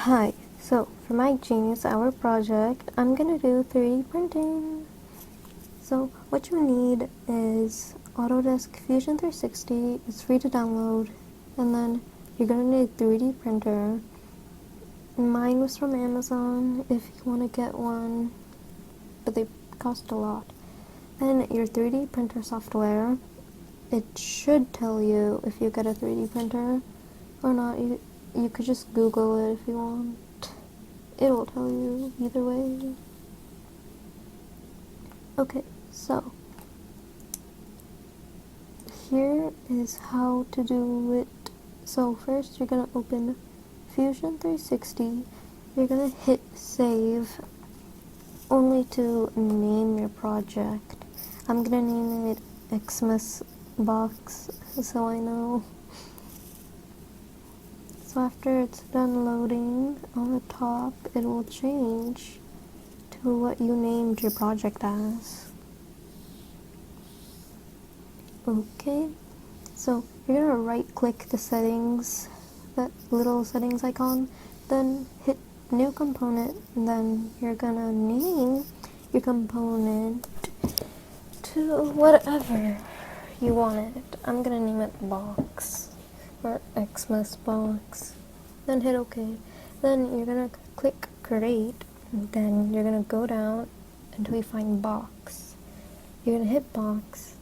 Hi, so for my Genius Hour project, I'm gonna do 3D printing. So what you need is Autodesk Fusion 360, it's free to download, and then you're gonna need a 3D printer. Mine was from Amazon if you want to get one, but they cost a lot. Then your 3D printer software, it should tell you if you get a 3D printer or not. You could just Google it if you want. It will tell you either way. Okay, so here is how to do it. So first you're gonna open Fusion 360. You're gonna hit save only to name your project. I'm gonna name it XMas box so I know. So after it's done loading, on the top it will change to what you named your project as. Okay, so you're gonna right click the settings, that little settings icon, then hit new component, and then you're gonna name your component to whatever you want it. I'm gonna name it box or XMas box, then hit OK. Then you're gonna click create, and then you're gonna go down until you find box. You're gonna hit box,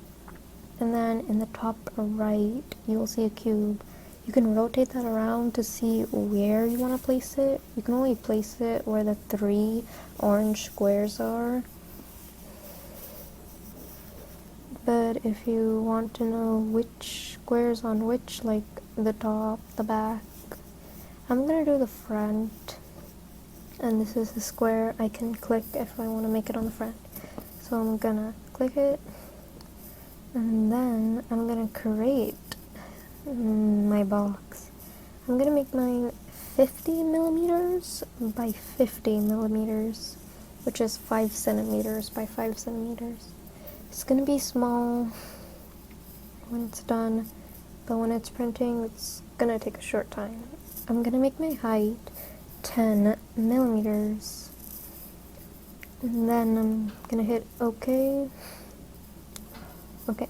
and then in the top right you will see a cube. You can rotate that around to see where you want to place it. You can only place it where the 3 orange squares are. But if you want to know which squares on which, like the top, the back, I'm gonna do the front, and this is the square I can click if I want to make it on the front. So I'm gonna click it, and then I'm gonna create my box. I'm gonna make mine 50 millimeters by 50 millimeters, which is 5 centimeters by 5 centimeters. It's gonna be small when it's done, but when it's printing, it's gonna take a short time. I'm gonna make my height 10 millimeters, and then I'm gonna hit OK. Okay,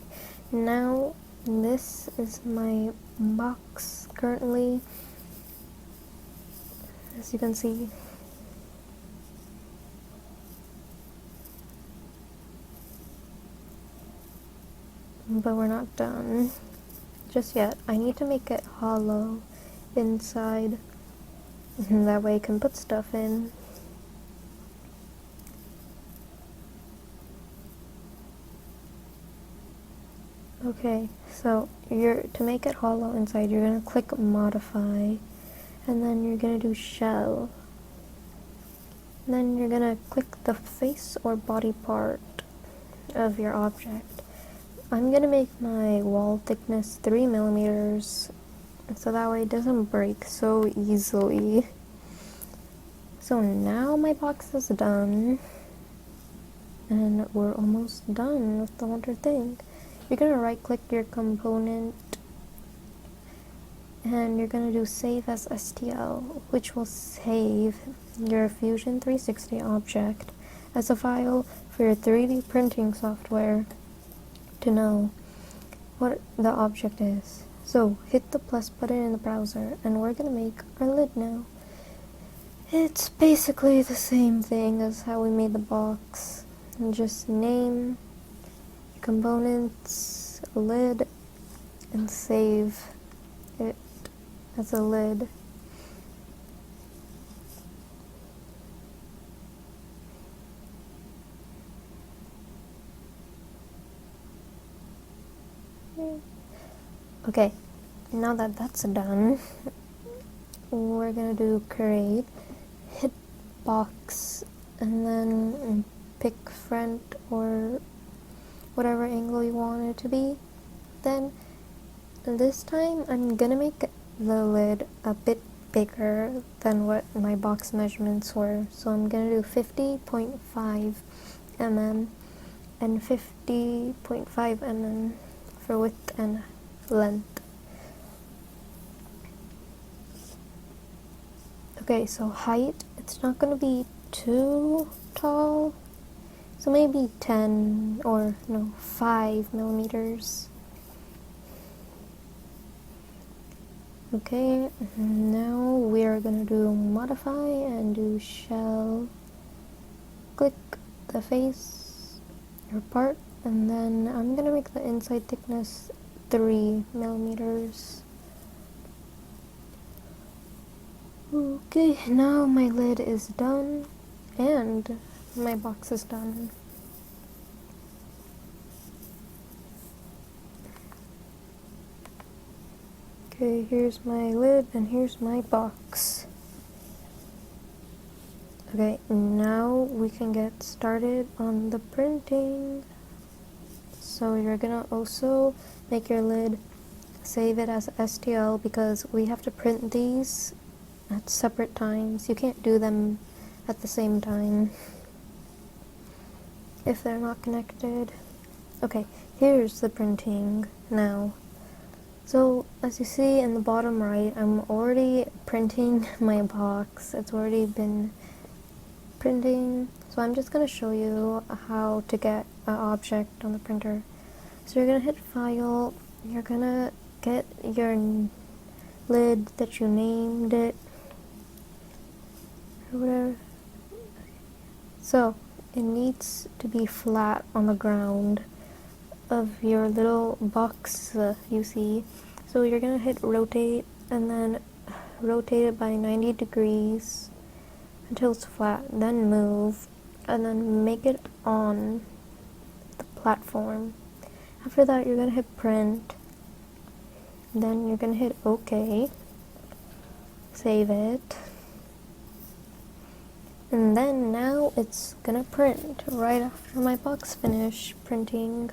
now this is my box currently, as you can see. But we're not done just yet. I need to make it hollow inside, and that way I can put stuff in. Okay, so to make it hollow inside, you're gonna click modify, and then you're gonna do shell. And then you're gonna click the face or body part of your object. I'm gonna make my wall thickness 3 millimeters, so that way it doesn't break so easily. So now my box is done, and we're almost done with the wonder thing. You're gonna right click your component, and you're gonna do save as STL, which will save your Fusion 360 object as a file for your 3D printing software to know what the object is. So hit the plus button in the browser, and we're gonna make our lid now. It's basically the same thing as how we made the box. And just name your components, a lid, and save it as a lid. Okay, now that that's done, we're gonna do create, hit box, and then pick front or whatever angle you want it to be. Then this time I'm gonna make the lid a bit bigger than what my box measurements were. So I'm gonna do 50.5 mm and 50.5 mm for width and length. Okay, so height, it's not going to be too tall, so maybe 10 or no, 5 millimeters. Okay, now we are going to do modify and do shell. Click the face or part, and then I'm going to make the inside thickness 3 millimeters. Okay, now my lid is done and my box is done. Okay, here's my lid and here's my box. Okay, now we can get started on the printing. So you're gonna also make your lid, save it as STL because we have to print these at separate times. You can't do them at the same time if they're not connected. Okay, here's the printing now. So as you see in the bottom right, I'm already printing my box. It's already been printing. So I'm just going to show you how to get an object on the printer. So you're going to hit File, you're going to get your lid that you named it, or whatever. So it needs to be flat on the ground of your little box you see. So you're going to hit rotate and then rotate it by 90 degrees until it's flat, then move, and then make it on the platform. After that, you're going to hit print, then you're going to hit OK, save it, and then now it's going to print right after my box finish printing.